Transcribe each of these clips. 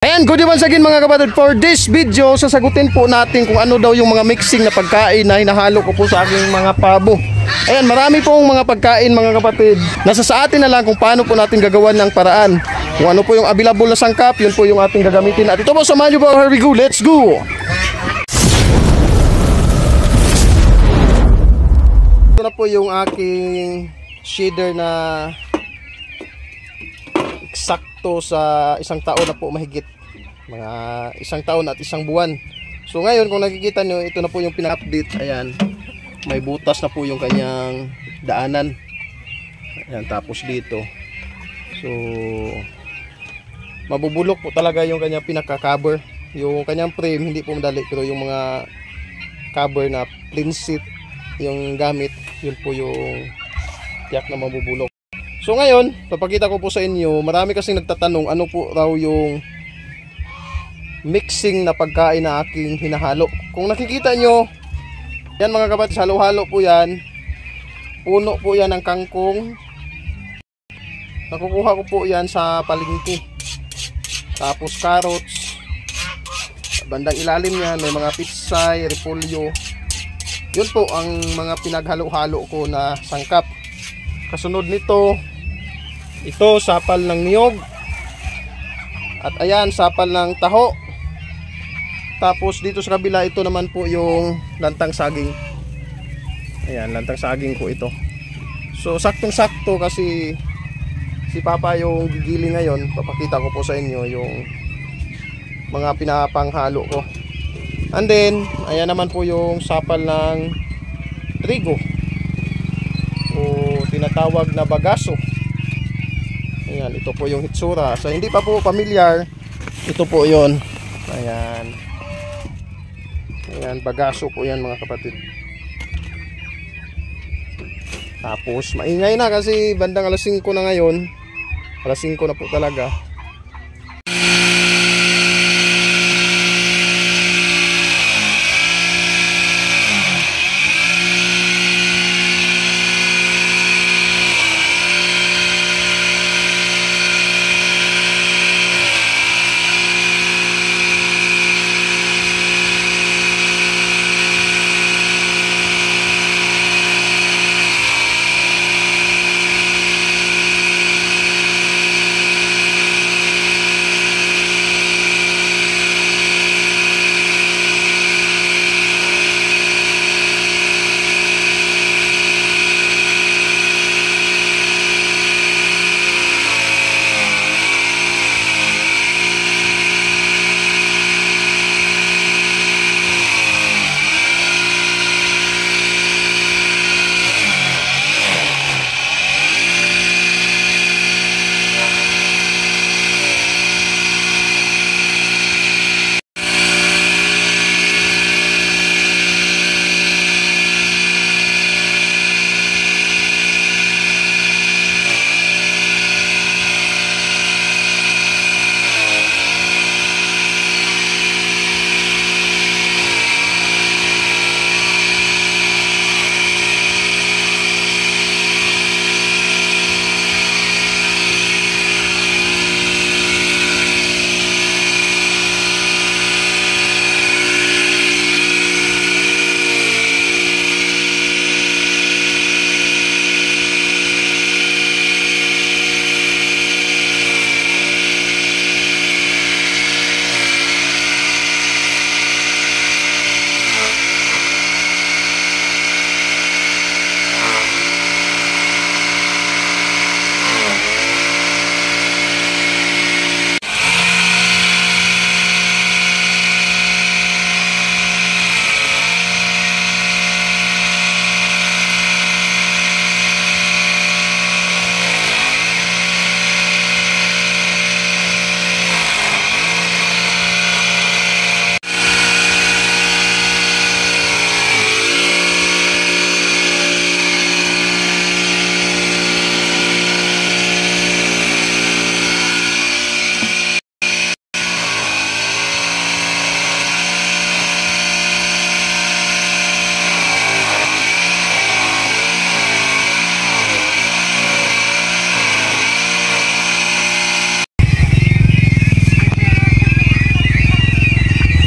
Ayan, good once again mga kapatid. For this video, sasagutin po natin kung ano daw yung mga mixing na pagkain na hinahalo ko po sa aking mga pabo. Ayan, marami pong mga pagkain mga kapatid. Nasa sa atin na lang kung paano po natin gagawan ng paraan. Kung ano po yung available na sangkap, yun po yung ating gagamitin. At ito po, samahan nyo po. Here we go, let's go! Ito na po yung aking shader na eksakto sa isang taon na po mahigit, mga isang taon at isang buwan. So ngayon kung nakikita nyo, ito na po yung pina-update. Ayan, may butas na po yung kanyang daanan. Ayan, tapos dito, so mabubulok po talaga yung kanyang pinaka-cover. Yung kanyang frame hindi po madali, pero yung mga cover na plain sheet yung gamit, yun po yung tiyak na mabubulok. So ngayon, papakita ko po sa inyo, marami kasing nagtatanong ano po raw yung mixing na pagkain na aking hinahalo. Kung nakikita nyo, yan mga kapatid, halo-halo po yan. Puno po yan ng kangkong. Nakukuha ko po yan sa palengke. Tapos carrots. Bandang ilalim yan, may mga pitsay, repolyo. Yun po ang mga pinaghalo-halo ko na sangkap. Kasunod nito, ito sapal ng niyog. At ayan, sapal ng taho. Tapos dito sa kabila, ito naman po yung lantang saging. Ayan, lantang saging po ito. So saktong-sakto kasi si Papa yung gigili ngayon. Papakita ko po sa inyo yung mga pinapanghalo ko. And then, ayan naman po yung sapal ng trigo, o tinatawag na bagaso. Ayan, ito po yung hitsura. Sa hindi pa po familiar, ito po yon. Ayan. Ayan, bagaso po yan mga kapatid. Tapos maingay na kasi bandang alas 5 na ngayon. Alas 5 na po talaga.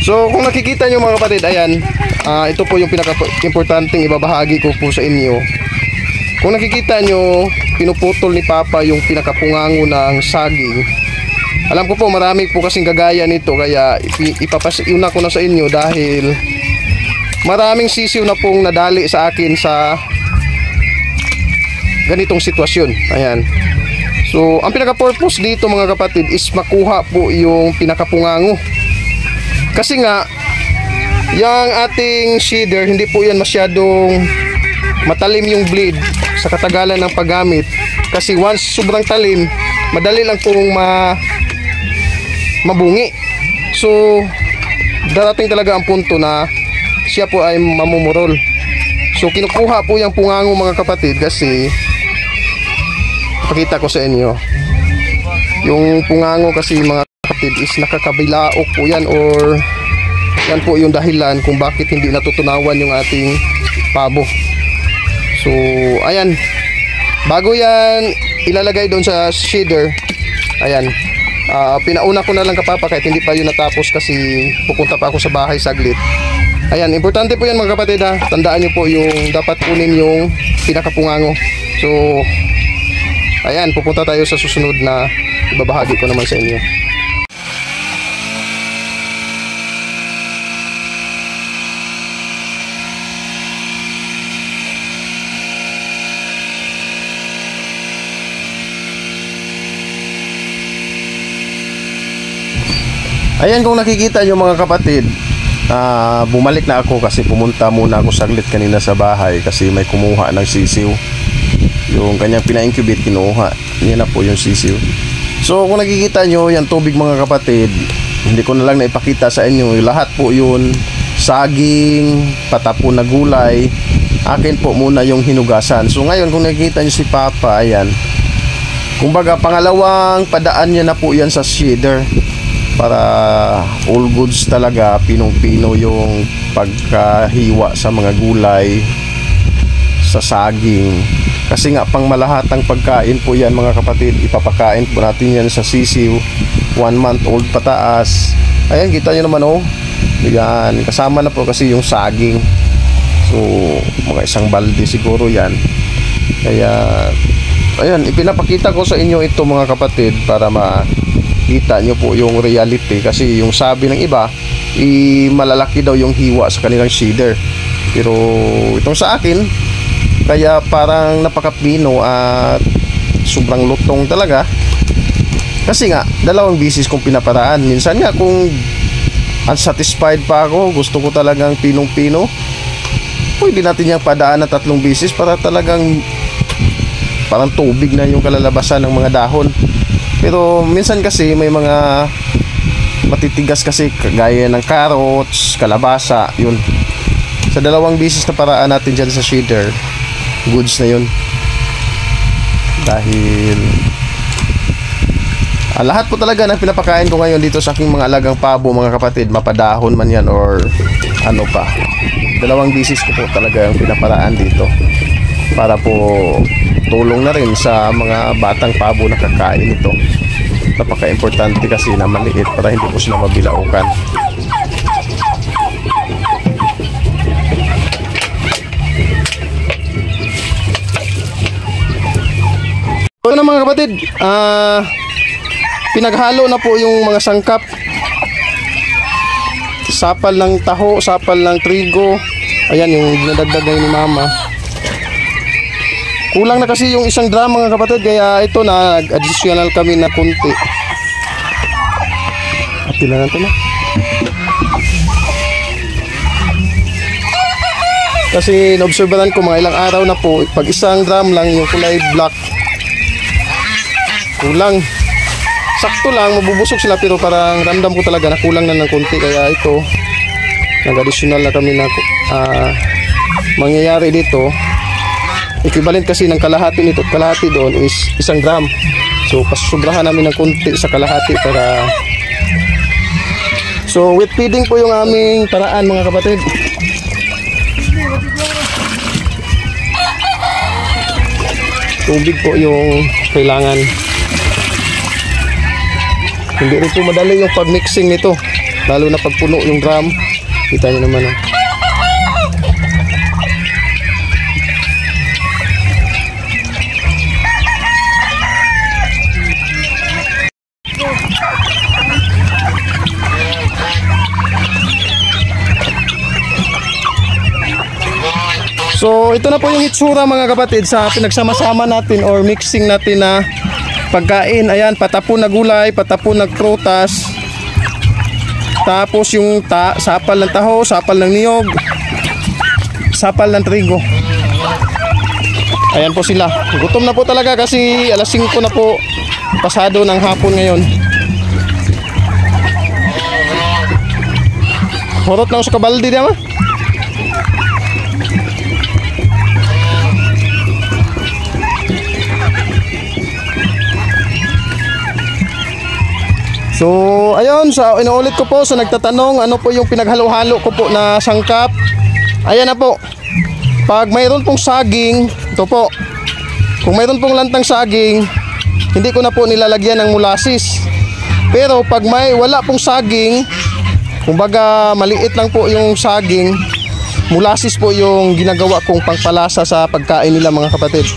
So kung nakikita nyo mga kapatid, ayan, ito po yung pinaka-importanting ibabahagi ko po sa inyo. Kung nakikita nyo, pinuputol ni Papa yung pinakapungango ng saging. Alam ko po marami po kasing gagaya nito, kaya ipapasiuna ko na sa inyo dahil maraming sisiw na pong nadali sa akin sa ganitong sitwasyon. Ayan. So ang pinaka-purpose dito mga kapatid is makuha po yung pinakapungango. Kasi nga, yung ating shader, hindi po yan masyadong matalim yung blade sa katagalan ng paggamit. Kasi once sobrang talim, madali lang pong mabungi. So, darating talaga ang punto na siya po ay mamumurol. So, kinukuha po yung pungango mga kapatid kasi, pakita ko sa inyo. Yung pungango kasi mga kapatid is nakakabilaok po yan, or yan po yung dahilan kung bakit hindi natutunawan yung ating pabo. So ayan, bago yan ilalagay doon sa shader, ayan, pinauna ko na lang kapapa kahit hindi pa yun natapos kasi pupunta pa ako sa bahay saglit. Ayan, importante po yan mga kapatid ha, tandaan nyo po yung dapat kunin yung pinakapungango. So ayan, pupunta tayo sa susunod na ibabahagi ko naman sa inyo. Ayan, kung nakikita nyo mga kapatid, bumalik na ako kasi pumunta muna ako saglit kanina sa bahay kasi may kumuha ng sisiw. Yung kanyang pina-incubate kinuha, yan na po yung sisiw. So kung nakikita nyo, yan tubig mga kapatid, hindi ko na lang naipakita sa inyo. Lahat po yun, saging, patapon na gulay, akin po muna yung hinugasan. So ngayon kung nakikita nyo si Papa, ayan, kumbaga pangalawang padaan niya na po yan sa shader. Para all goods talaga, pinong-pino yung pagkahiwa sa mga gulay, sa saging. Kasi nga pang malahatang pagkain po yan mga kapatid. Ipapakain po natin yan sa sisiw, 1 month old pataas. Ayan, kita nyo naman oh, yan, kasama na po kasi yung saging. So mga isang balde siguro yan. Kaya ayan, ipinapakita ko sa inyo ito mga kapatid para makita nyo po yung reality. Kasi yung sabi ng iba, malalaki daw yung hiwa sa kanilang shader. Pero itong sa akin, kaya parang napakapino at sobrang lutong talaga. Kasi nga, 2 bisis kong pinaparaan. Minsan nga kung unsatisfied pa ako, gusto ko talagang pinong-pino, pwede natin yung padaan na 3 bisis para talagang parang tubig na yung kalalabasan ng mga dahon. Pero minsan kasi may mga matitigas kasi gaya ng carrots, kalabasa, yun. Sa 2 bisis na paraan natin dyan sa shader, goods na yun. Dahil lahat po talaga ng pinapakain ko ngayon dito sa aking mga alagang pabo mga kapatid, mapadahon man yan or ano pa, 2 bisis ko po talaga yung pinaparaan dito para po tulong na rin sa mga batang pabo na kakain ito. Napaka-importante kasi na maliit para hindi po sila mabilaukan. So na mga kapatid, pinaghalo na po yung mga sangkap. Sapal ng taho, sapal ng trigo. Ayan yung dinadagdag ni Mama. Kulang na kasi yung 1 drum mga kapatid, kaya ito na additional kami na kunti. At pila na ito na. Kasi naobserbahan ko mga ilang araw na po, pag 1 drum lang yung kulay black, kulang. Sakto lang, mabubusog sila, pero parang ramdam ko talaga na kulang na ng kunti. Kaya ito, nag-additional na kami na mangyayari dito. Equivalent kasi ng kalahati nito at kalahati doon is 1 drum. So pasubrahan namin ng kunti sa kalahati para. So with feeding po yung aming paraan mga kapatid. Tubig po yung kailangan. Hindi rin po madali yung pag-mixing nito. lalo na pag puno yung drum. Kita nyo naman oh. So ito na po yung itsura mga kapatid sa pinagsama-sama natin or mixing natin na pagkain. Ayan, patapon na gulay, patapon na prutas. Tapos yung sapal ng taho, sapal ng niyog, sapal ng trigo. Ayan po sila. Gutom na po talaga kasi alas 5 na po pasado ng hapon ngayon. Horot na ako sa kabaldi diyan ma. So ayun, inuulit ko po sa nagtatanong ano po yung pinaghalo-halo ko po na sangkap. Ayan na po. Pag mayroon pong saging, ito po. Kung mayroon pong lantang saging, hindi ko na po nilalagyan ng molasses. Pero pag wala pong saging, kumbaga maliit lang po yung saging, molasses po yung ginagawa kong pangpalasa sa pagkain nila mga kapatid.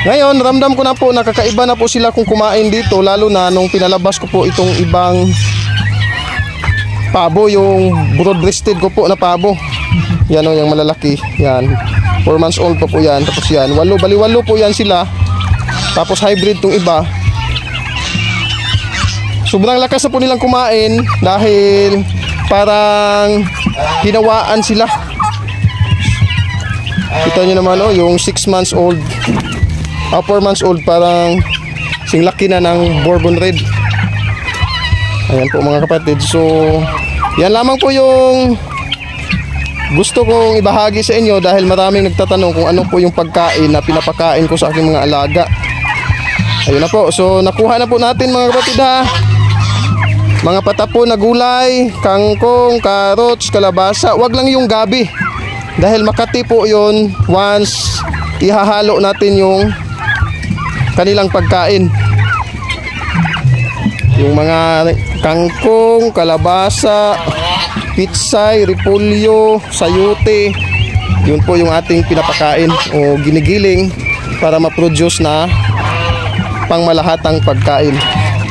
Ngayon, ramdam ko na po, nakakaiba na po sila kung kumain dito, lalo na nung pinalabas ko po itong ibang pabo, yung broad-breasted ko po na pabo. Yan o, yung malalaki. Yan, 4 months old pa po yan. Tapos yan, baliwalo po yan sila. Tapos hybrid tong iba. Sobrang lakas na po nilang kumain dahil parang hinawaan sila. Kita nyo naman o, yung 6 months old. 4 months old, parang singlaki na ng Bourbon Red. Ayan po mga kapatid. So yan lamang po yung gusto kong ibahagi sa inyo dahil maraming nagtatanong kung ano po yung pagkain na pinapakain ko sa aking mga alaga. Ayun na po. So nakuha na po natin mga kapatid ha. Mga patapon na gulay, kangkong, carrots, kalabasa. Wag lang yung gabi dahil makati po yun once ihahalo natin yung kanilang pagkain. Yung mga kangkong, kalabasa, pitsay, repolyo, sayote, yun po yung ating pinapakain o ginigiling para ma-produce na pangmalahatang pagkain.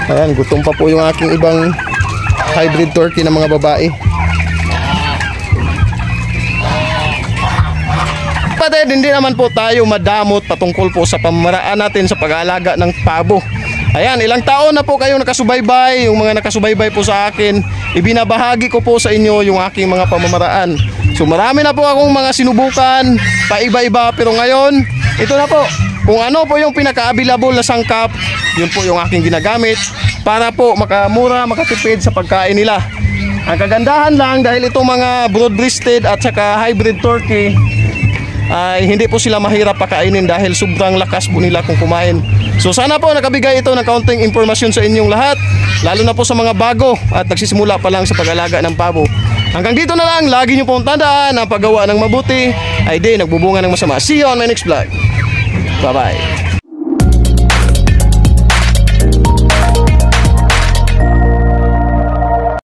Ayan, gutom pa po yung aking ibang hybrid turkey na mga babae. Kapatid, hindi naman po tayo madamot patungkol po sa pamamaraan natin sa pag-aalaga ng pabo. Ayan, ilang taon na po kayong nakasubaybay. Yung mga nakasubaybay po sa akin, ibinabahagi ko po sa inyo yung aking mga pamamaraan. So marami na po akong mga sinubukan, paiba-iba, pero ngayon, ito na po. Kung ano po yung pinaka-available na sangkap, yun po yung aking ginagamit para po makamura, makatipid sa pagkain nila. Ang kagandahan lang dahil itong mga broad-breasted at saka hybrid turkey ay hindi po sila mahirap pakainin dahil sobrang lakas po nila kung kumain. So sana po nakabigay ito ng kaunting impormasyon sa inyong lahat, lalo na po sa mga bago at nagsisimula pa lang sa pag-alaga ng pabo. Hanggang dito na lang, lagi nyo pong tandaan ang paggawa ng mabuti ay di nagbubunga ng masama. See you on my next vlog. Bye bye.